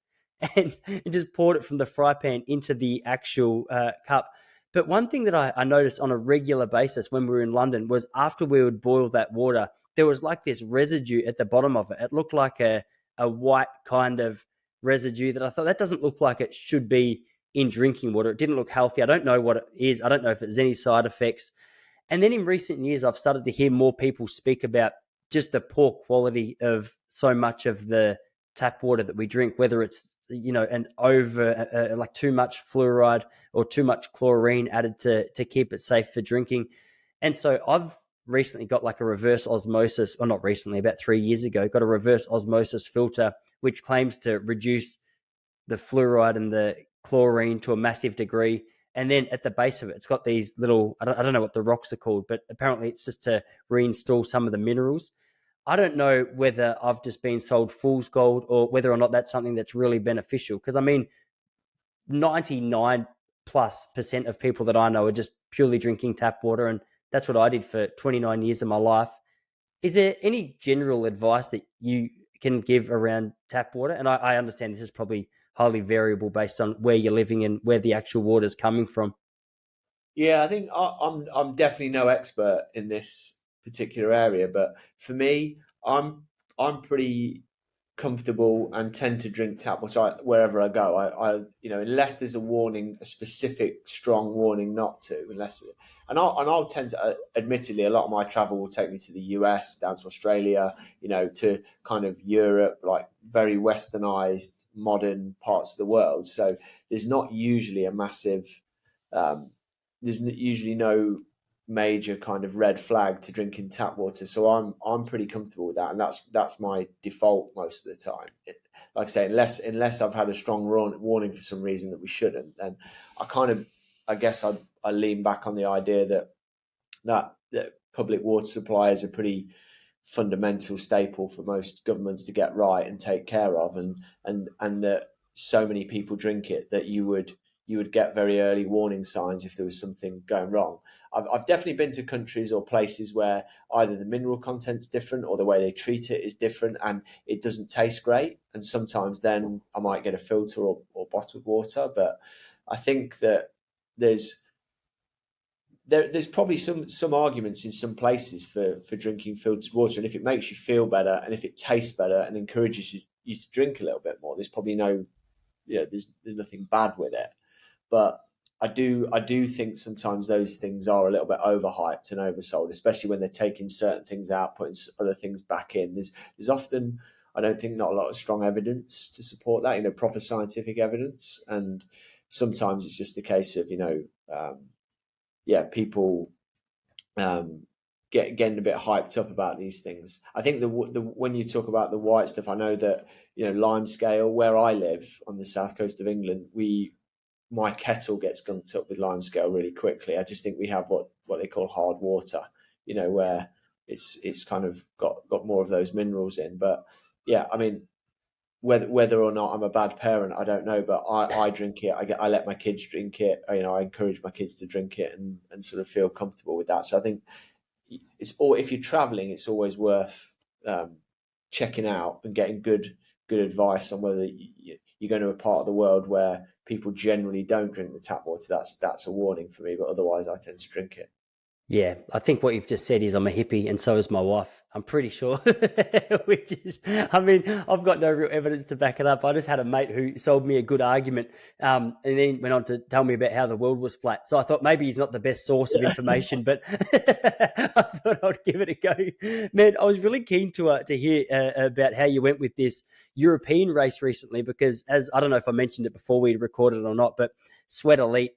and just poured it from the fry pan into the actual cup. But one thing that I noticed on a regular basis when we were in London was after we would boil that water, there was like this residue at the bottom of it. It looked like a white kind of residue that I thought that doesn't look like it should be in drinking water. It didn't look healthy. I don't know what it is. I don't know if there's any side effects. And then in recent years, I've started to hear more people speak about just the poor quality of so much of the tap water that we drink, whether it's, you know, an over like too much fluoride or too much chlorine added to keep it safe for drinking. And so I've recently got like a reverse osmosis, or not recently, about 3 years ago, got a reverse osmosis filter, which claims to reduce the fluoride and the chlorine to a massive degree. And then at the base of it, it's got these little, I don't know what the rocks are called, but apparently it's just to reinstall some of the minerals. I don't know whether I've just been sold fool's gold or whether or not that's something that's really beneficial. Because I mean, 99 plus percent of people that I know are just purely drinking tap water. And that's what I did for 29 years of my life. Is there any general advice that you can give around tap water? And I understand this is probably highly variable based on where you're living and where the actual water is coming from. Yeah, I think I'm definitely no expert in this particular area, but for me, I'm pretty comfortable and tend to drink tap water wherever I go. Unless there's a warning, a specific strong warning not to, I'll tend to, admittedly, a lot of my travel will take me to the US, down to Australia, to kind of Europe, like very westernized, modern parts of the world. So there's not usually a massive, there's usually no major kind of red flag to drinking tap water, so I'm pretty comfortable with that, and that's my default most of the time. Like I say, unless I've had a strong warning for some reason that we shouldn't, then I guess I lean back on the idea that public water supply is a pretty fundamental staple for most governments to get right and take care of, and that so many people drink it that you would get very early warning signs if there was something going wrong. I've definitely been to countries or places where either the mineral content's different or the way they treat it is different and it doesn't taste great. And sometimes then I might get a filter or bottled water. But I think that there's probably some arguments in some places for drinking filtered water. And if it makes you feel better and if it tastes better and encourages you to drink a little bit more, there's probably there's nothing bad with it. But I do think sometimes those things are a little bit overhyped and oversold, especially when they're taking certain things out, putting other things back in. There's often, I don't think, not a lot of strong evidence to support that, proper scientific evidence. And sometimes it's just a case of, people getting a bit hyped up about these things. I think the when you talk about the white stuff, I know that, lime scale, where I live on the south coast of England, my kettle gets gunked up with limescale really quickly. I just think we have what they call hard water, where it's kind of got more of those minerals in. But yeah, I mean, whether or not I'm a bad parent, I don't know. But I drink it. I let my kids drink it. I encourage my kids to drink it and sort of feel comfortable with that. So I think if you're traveling, it's always worth checking out and getting good advice on whether you're going to a part of the world where people generally don't drink the tap water. That's a warning for me, but otherwise I tend to drink it. Yeah, I think what you've just said is I'm a hippie, and so is my wife. I'm pretty sure. Which is, I mean, I've got no real evidence to back it up. I just had a mate who sold me a good argument, and then went on to tell me about how the world was flat. So I thought maybe he's not the best source of information, but I thought I'd give it a go. Man, I was really keen to hear about how you went with this European race recently, because as I don't know if I mentioned it before we recorded or not, but Sweat Elite,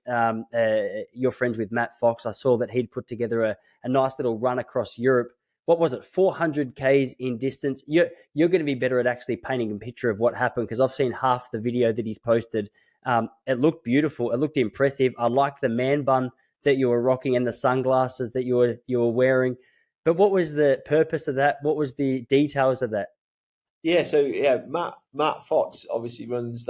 you're friends with Matt Fox. I saw that he'd put together a nice little run across Europe. What was it, 400 Ks in distance? You're going to be better at actually painting a picture of what happened, because I've seen half the video that he's posted. It looked beautiful. It looked impressive. I liked the man bun that you were rocking and the sunglasses that you were wearing. But what was the purpose of that? What was the details of that? Yeah, so yeah, Matt Fox obviously runs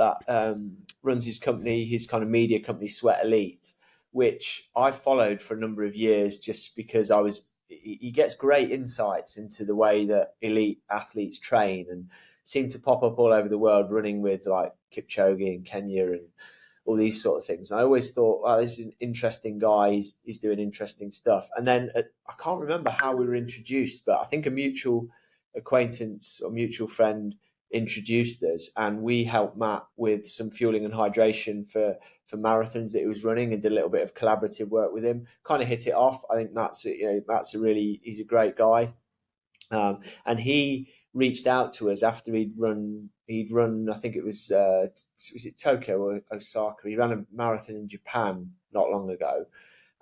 his company, his kind of media company, Sweat Elite, which I followed for a number of years just because he gets great insights into the way that elite athletes train and seem to pop up all over the world running with like Kipchoge and Kenya and all these sort of things. And I always thought, oh, this is an interesting guy. He's doing interesting stuff. And then I can't remember how we were introduced, but I think a mutual acquaintance or mutual friend introduced us, and we helped Matt with some fueling and hydration for marathons that he was running, and did a little bit of collaborative work with him. Kind of hit it off. I think he's a great guy, and he reached out to us after he'd run, I think it was it Tokyo or Osaka. He ran a marathon in Japan not long ago,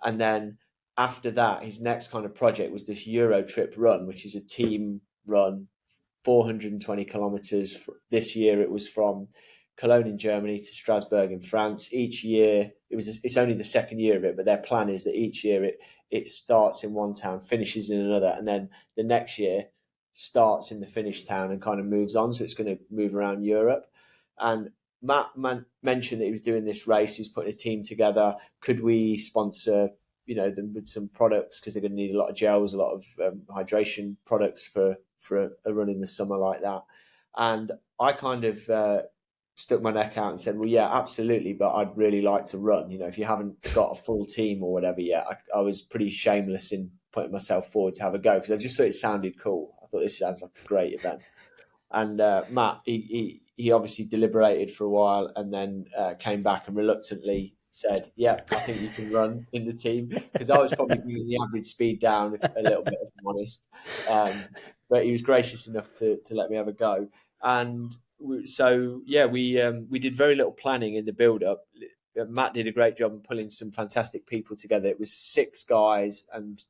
and then after that, his next kind of project was this Euro trip run, which is a team run, 420 kilometers. This year it was from Cologne in Germany to Strasbourg in France. Each year it's only the second year of it, but their plan is that each year it starts in one town, finishes in another, and then the next year starts in the finished town and kind of moves on. So it's going to move around Europe. And Matt mentioned that he was doing this race. He was putting a team together. Could we sponsor them with some products, because they're going to need a lot of gels, a lot of hydration products for a run in the summer like that. And I kind of stuck my neck out and said, well, yeah, absolutely, but I'd really like to run. If you haven't got a full team or whatever yet, I was pretty shameless in putting myself forward to have a go, because I just thought it sounded cool. I thought this sounds like a great event. And Matt, he obviously deliberated for a while, and then came back and reluctantly said, yeah, I think you can run in the team, because I was probably bringing the average speed down a little bit, if I'm honest. But he was gracious enough to let me have a go. And so, yeah, we did very little planning in the build-up. Matt did a great job of pulling some fantastic people together. It was 6 guys and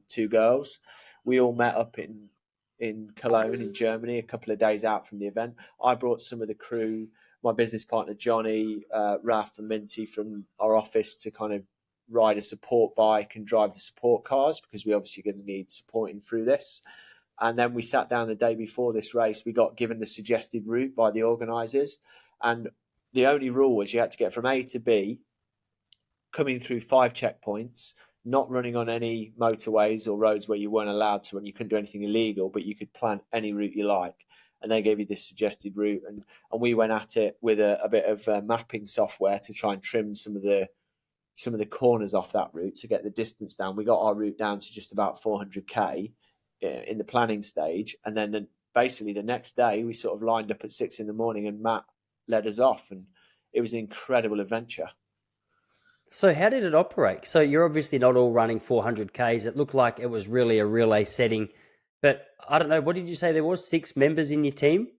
2 girls. We all met up in Cologne in Germany a couple of days out from the event. I brought some of the crew, my business partner Johnny, Raf and Minty from our office, to kind of ride a support bike and drive the support cars, because we're obviously going to need supporting through this. And then we sat down the day before this race. We got given the suggested route by the organisers, and the only rule was you had to get from A to B, coming through 5 checkpoints, not running on any motorways or roads where you weren't allowed to, and you couldn't do anything illegal, but you could plan any route you like. And they gave you this suggested route, and we went at it with a bit of mapping software to try and trim some of the corners off that route to get the distance down. We got our route down to just about 400k in the planning stage, and then basically the next day we sort of lined up at 6 in the morning, and Matt led us off, and it was an incredible adventure. So how did it operate? So you're obviously not all running 400 Ks. It looked like it was really a relay setting, but I don't know. What did you say there was? 6 members in your team?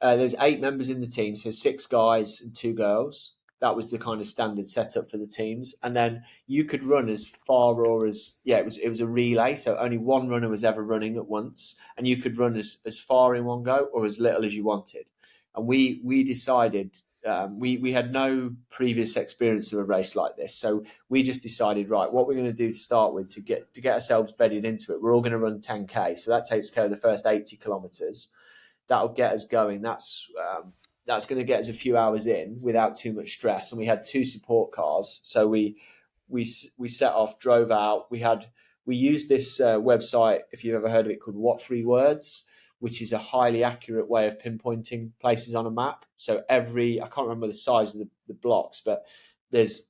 There's 8 members in the team, so 6 guys and 2 girls. That was the kind of standard setup for the teams. And then you could run as far or as, it was a relay. So only one runner was ever running at once. And you could run as far in one go or as little as you wanted. And we decided, we had no previous experience of a race like this. So we just decided, right, what we're going to do to start with to get ourselves bedded into it, we're all going to run 10K. So that takes care of the first 80 kilometers. That'll get us going. That's going to get us a few hours in without too much stress. And we had 2 support cars, so we set off, drove out. We used this website, if you've ever heard of it, called What 3 Words, which is a highly accurate way of pinpointing places on a map. So I can't remember the size of the blocks, but there's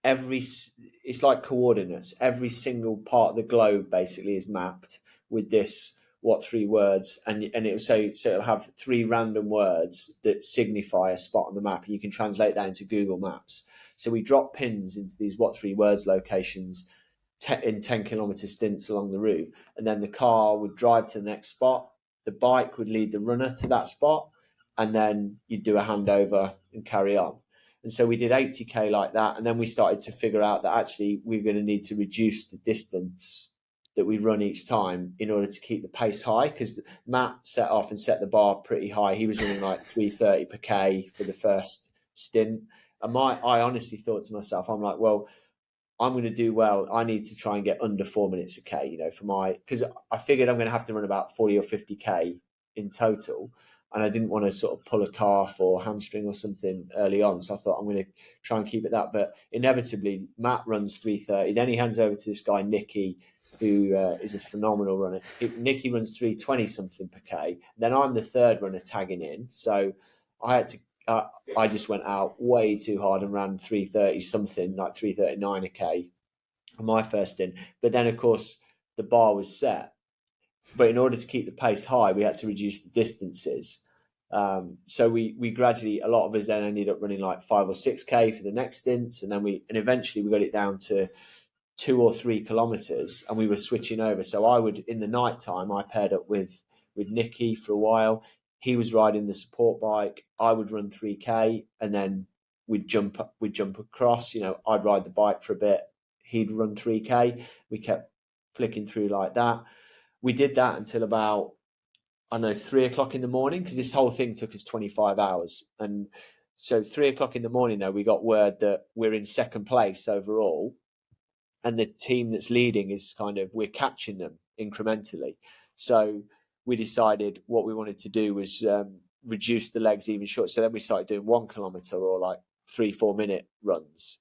it's like coordinates. Every single part of the globe basically is mapped with this what three words, and it'll say, so it'll have three random words that signify a spot on the map, and you can translate that into Google Maps. So we drop pins into these what three words locations in 10-kilometer stints along the route, and then the car would drive to the next spot, the bike would lead the runner to that spot, and then you'd do a handover and carry on. And so we did 80k like that, and then we started to figure out that actually we're going to need to reduce the distance that we run each time in order to keep the pace high, because Matt set off and set the bar pretty high. He was running like 3:30 per k for the first stint, and I honestly thought to myself, I'm like, well, I'm going to do well. I need to try and get under 4 minutes a k, because I figured I'm going to have to run about 40 or 50k in total. And I didn't want to sort of pull a calf or hamstring or something early on. So I thought I'm going to try and keep it that. But inevitably, Matt runs 3:30. Then he hands over to this guy, Nicky, who is a phenomenal runner. Nicky runs 3:20 something per k. Then I'm the third runner tagging in. So I had to. I just went out way too hard and ran 3:30 something, like 3:39 a k on my first in. But then, of course, the bar was set. But in order to keep the pace high, we had to reduce the distances. So we gradually, a lot of us then ended up running like 5 or 6k for the next stints, and then eventually we got it down to 2 or 3 kilometers, and we were switching over. So I would, in the night time, I paired up with Nicky for a while. He was riding the support bike. I would run 3k, and then we'd jump across. I'd ride the bike for a bit. He'd run 3k. We kept flicking through like that. We did that until about, 3 o'clock in the morning, because this whole thing took us 25 hours. And so 3 o'clock in the morning, though, we got word that we're in second place overall. And the team that's leading is we're catching them incrementally. So we decided what we wanted to do was reduce the legs even short. So then we started doing 1 kilometer or like 3-4 minute runs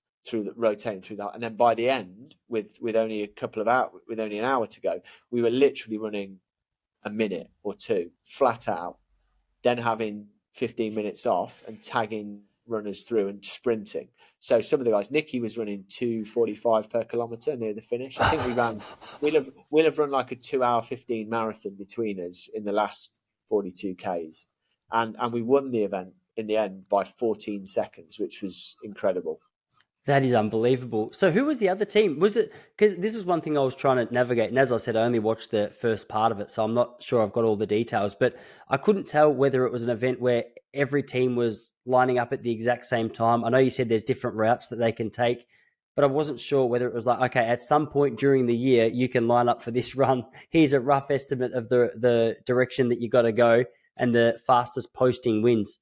rotating through that. And then by the end, with only an hour to go, we were literally running a minute or two flat out, then having 15 minutes off and tagging runners through and sprinting. So some of the guys, Nicky was running 2:45 per kilometre near the finish. I think we'll have run like a 2-hour 15 marathon between us in the last 42 Ks. And we won the event in the end by 14 seconds, which was incredible. That is unbelievable. So who was the other team? Was it, because this is one thing I was trying to navigate, and as I said, I only watched the first part of it, so I'm not sure I've got all the details, but I couldn't tell whether it was an event where every team was lining up at the exact same time. I know you said there's different routes that they can take, but I wasn't sure whether it was like, okay, at some point during the year, you can line up for this run. Here's a rough estimate of the direction that you got to go, and the fastest posting wins.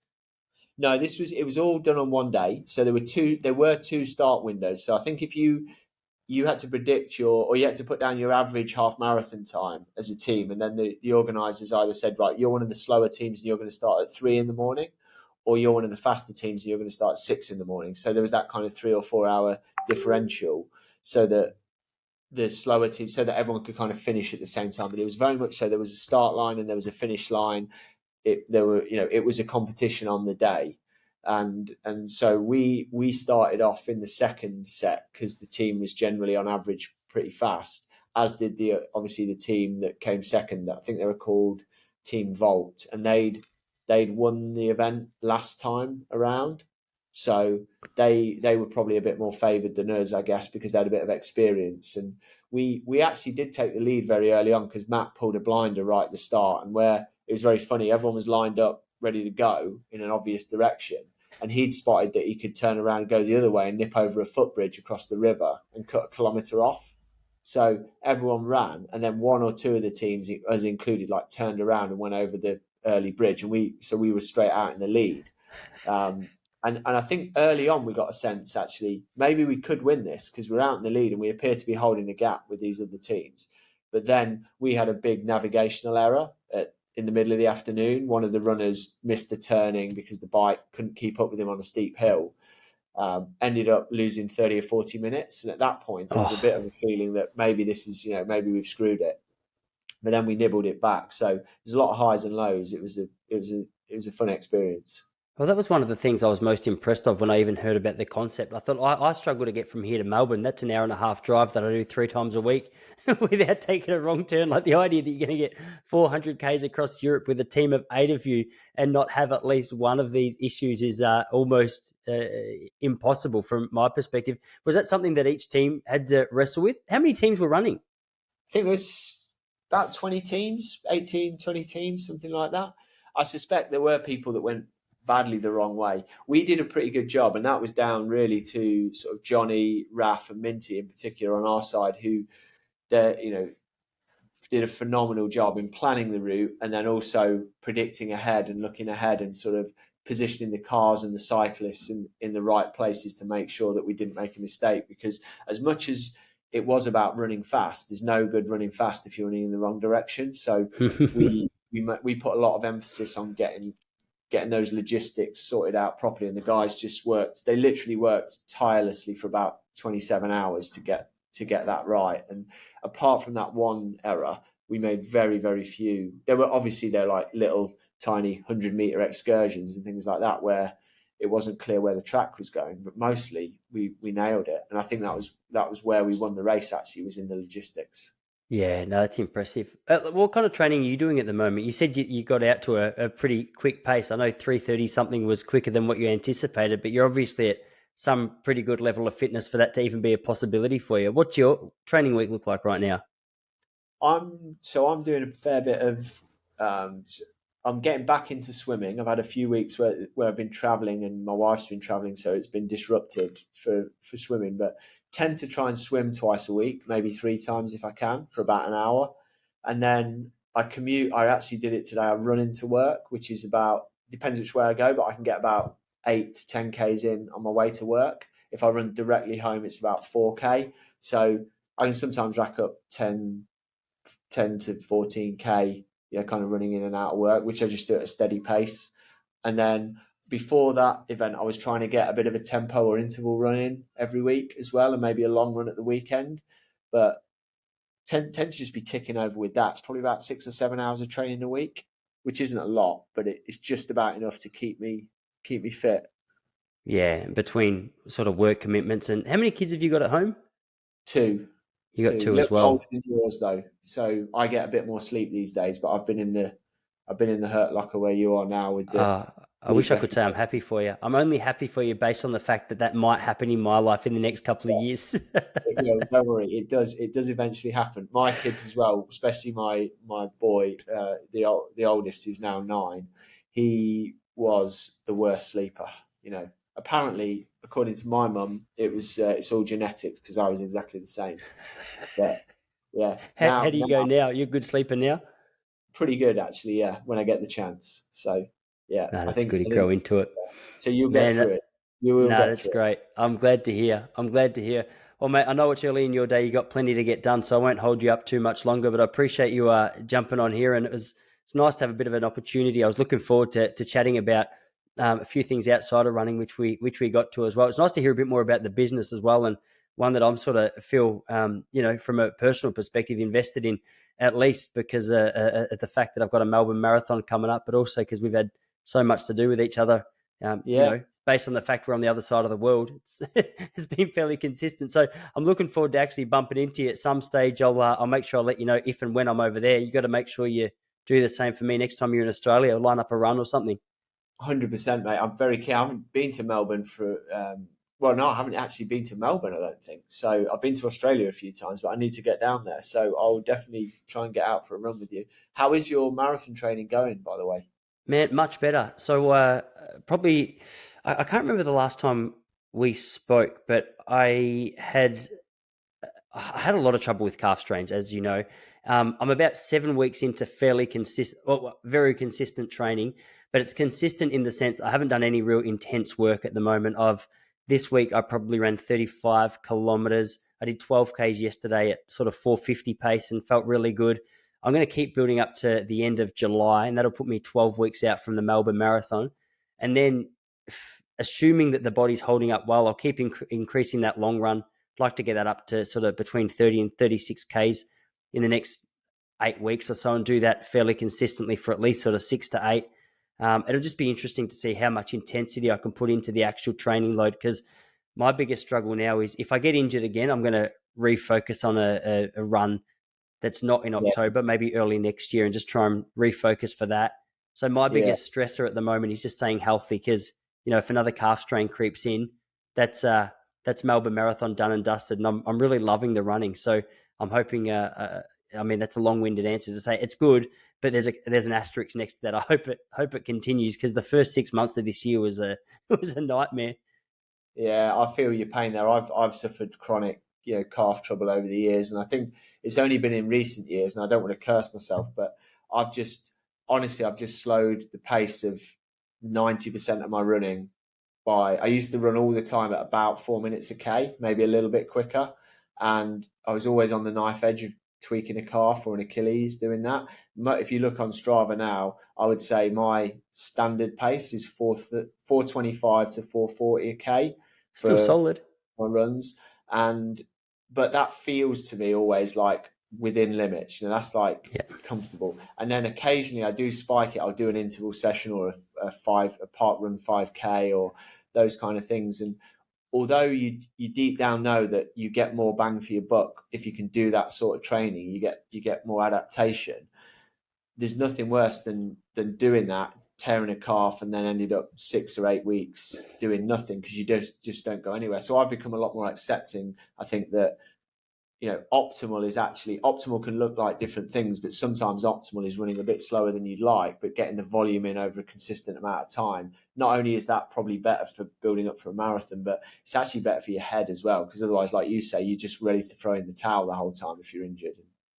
No, it was all done on one day. So there were two start windows. So I think if you had to predict you had to put down your average half marathon time as a team, and then the organisers either said, right, you're one of the slower teams and you're going to start at 3 a.m, or you're one of the faster teams and you're going to start at 6 a.m. So there was that kind of 3 or 4 hour differential, so that the slower team, so that everyone could kind of finish at the same time. But it was very much so there was a start line and there was a finish line. It was a competition on the day, and so we started off in the second set because the team was generally on average pretty fast, as did obviously the team that came second. I think they were called Team Volt, and they'd won the event last time around, so they were probably a bit more favoured than us, I guess, because they had a bit of experience. And we actually did take the lead very early on, because Matt pulled a blinder right at the start, and where it was very funny, everyone was lined up ready to go in an obvious direction, and he'd spotted that he could turn around and go the other way and nip over a footbridge across the river and cut a kilometre off. So everyone ran, and then one or two of the teams, as included, like turned around and went over the early bridge, and we were straight out in the lead. And I think early on we got a sense, actually, maybe we could win this, because we're out in the lead and we appear to be holding a gap with these other teams. But then we had a big navigational error in the middle of the afternoon. One of the runners missed a turning because the bike couldn't keep up with him on a steep hill. Ended up losing 30 or 40 minutes. And at that point, there was a bit of a feeling that maybe this is, maybe we've screwed it. But then we nibbled it back. So there's a lot of highs and lows. It was a fun experience. Well, that was one of the things I was most impressed of when I even heard about the concept. I thought I struggle to get from here to Melbourne. That's an hour and a half drive that I do 3 times a week without taking a wrong turn. Like the idea that you're going to get 400 Ks across Europe with a team of 8 of you and not have at least one of these issues is almost impossible from my perspective. Was that something that each team had to wrestle with? How many teams were running? I think there was about 20 teams, 18, 20 teams, something like that. I suspect there were people that went badly the wrong way. We did a pretty good job, and that was down really to sort of Johnny, Raf, and Minty in particular on our side, who did a phenomenal job in planning the route and then also predicting ahead and looking ahead and sort of positioning the cars and the cyclists in the right places to make sure that we didn't make a mistake. Because as much as it was about running fast, there's no good running fast if you're running in the wrong direction. So we put a lot of emphasis on getting those logistics sorted out properly, and the guys just worked. They literally worked tirelessly for about 27 hours to get that right. And apart from that one error, we made very, very few. There were like little tiny 100-meter excursions and things like that where it wasn't clear where the track was going, but mostly we nailed it. And I think that was where we won the race, actually, was in the logistics. Yeah, no, that's impressive. What kind of training are you doing at the moment? You said you got out to a pretty quick pace. I know 3:30 something was quicker than what you anticipated, but you're obviously at some pretty good level of fitness for that to even be a possibility for you. What's your training week look like right now? I'm doing a fair bit of. I'm getting back into swimming. I've had a few weeks where I've been traveling and my wife's been traveling, so it's been disrupted for swimming. But tend to try and swim twice a week, maybe 3 times if I can, for about an hour, and then I commute. I actually did it today. I run into work, which is about, depends which way I go, but I can get about 8 to 10 Ks in on my way to work. If I run directly home, it's about 4K. So I can sometimes rack up 10 to 14K, kind of running in and out of work, which I just do at a steady pace. And then before that event, I was trying to get a bit of a tempo or interval run in every week as well, and maybe a long run at the weekend. But tend to just be ticking over with that. It's probably about 6 or 7 hours of training a week, which isn't a lot, but it's just about enough to keep me fit. Yeah, between sort of work commitments. And how many kids have you got at home? Two. You got A two little as bit older well. than yours though, so I get a bit more sleep these days. But I've been in the hurt locker where you are now with the Uh, I sleep wish I could say I'm deprivation. happy for you. I'm only happy for you based on the fact that that might happen in my life in the next couple of years. Don't worry, it does. It does eventually happen. My kids as well, especially my boy, the oldest, who's now 9. He was the worst sleeper. Apparently, according to my mum, it's all genetics because I was exactly the same. But yeah, How do you go now? You're a good sleeper now? pretty good actually. Yeah, when I get the chance. So yeah, No, I that's think good. You I think grow into it. so. You'll get Man, through it. You will no, get that's through it. great. I'm glad to hear. I'm glad to hear. Well, mate, I know it's early in your day. You got plenty to get done, so I won't hold you up too much longer. But I appreciate you jumping on here, and it's nice to have a bit of an opportunity. I was looking forward to chatting about a few things outside of running, which we got to as well. It's nice to hear a bit more about the business as well, and one that I'm sort of feel from a personal perspective invested in, at least because of the fact that I've got a Melbourne Marathon coming up, but also because we've had so much to do with each other. Yeah, Based on the fact we're on the other side of the world, it's been fairly consistent. So I'm looking forward to actually bumping into you at some stage. I'll make sure I'll let you know if and when I'm over there. You got to make sure you do the same for me next time you're in Australia. Line up a run or something. 100%, mate. I'm very keen. I haven't been to Melbourne for. Well, no, I haven't actually been to Melbourne. I don't think so. I've been to Australia a few times, but I need to get down there. So I'll definitely try and get out for a run with you. How is your marathon training going, by the way? Man, much better. So probably, I can't remember the last time we spoke, but I had a lot of trouble with calf strains, as you know. I'm about 7 weeks into fairly consistent, very consistent training, but it's consistent in the sense I haven't done any real intense work at the moment. Of this week, I probably ran 35 kilometers. I did 12 Ks yesterday at sort of 450 pace and felt really good. I'm going to keep building up to the end of July, and that'll put me 12 weeks out from the Melbourne Marathon. And then, assuming that the body's holding up well, I'll keep increasing that long run. Like to get that up to sort of between 30 and 36 Ks in the next 8 weeks or so and do that fairly consistently for at least sort of 6 to 8. It'll just be interesting to see how much intensity I can put into the actual training load, because my biggest struggle now is if I get injured again, I'm going to refocus on a run that's not in Yeah, October, maybe early next year, and just try and refocus for that. So my yeah, biggest stressor at the moment is just staying healthy, because if another calf strain creeps in, that's Melbourne Marathon done and dusted, and I'm really loving the running. So I'm hoping. I mean, that's a long-winded answer to say it's good, but there's an asterisk next to that. I hope it continues, because the first 6 months of this year was a was a nightmare. yeah. I feel your pain there. I've suffered chronic, calf trouble over the years, and I think it's only been in recent years. And I don't want to curse myself, but I've just honestly, I've just slowed the pace of 90% of my running by. I used to run all the time at about 4 minutes a k, maybe a little bit quicker, and I was always on the knife edge of tweaking a calf or an Achilles doing that. If you look on Strava now, I would say my standard pace is 425 to 440 a k Still for solid. my runs, and but that feels to me always like within limits. That's like Yeah, comfortable. And then occasionally I do spike it. I'll do an interval session or a park run 5k or those kind of things. And although you deep down know that you get more bang for your buck if you can do that sort of training, you get more adaptation. There's nothing worse than doing that, tearing a calf, and then ended up 6 or 8 weeks doing nothing because you just don't go anywhere. So I've become a lot more accepting. I think that optimal can look like different things, but sometimes optimal is running a bit slower than you'd like, but getting the volume in over a consistent amount of time. Not only is that probably better for building up for a marathon, but it's actually better for your head as well, because otherwise, like you say, you're just ready to throw in the towel the whole time if you're injured.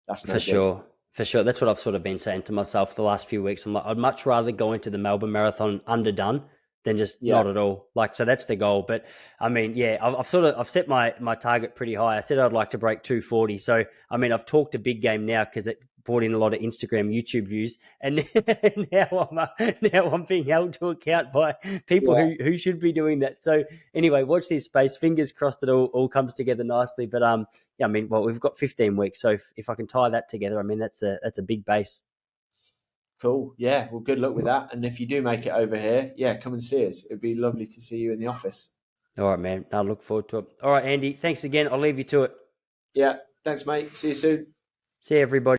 That's for no good. sure. For sure. That's what I've sort of been saying to myself the last few weeks. I'm like, I'd much rather go into the Melbourne Marathon underdone than just Yeah, not at all. Like, so that's the goal. But I mean, yeah, I've set my target pretty high. I said I'd like to break 240. So, I mean, I've talked a big game now because it brought in a lot of Instagram, YouTube views. And now I'm being held to account by people yeah. who should be doing that. So anyway, watch this space. Fingers crossed it all comes together nicely. But yeah, I mean, well, we've got 15 weeks, so if I can tie that together, I mean, that's a big base. Cool. Yeah. Well, good luck with that. And if you do make it over here, yeah, come and see us. It'd be lovely to see you in the office. All right, man. I look forward to it. All right, Andy. Thanks again. I'll leave you to it. Yeah. Thanks, mate. See you soon. See you, everybody.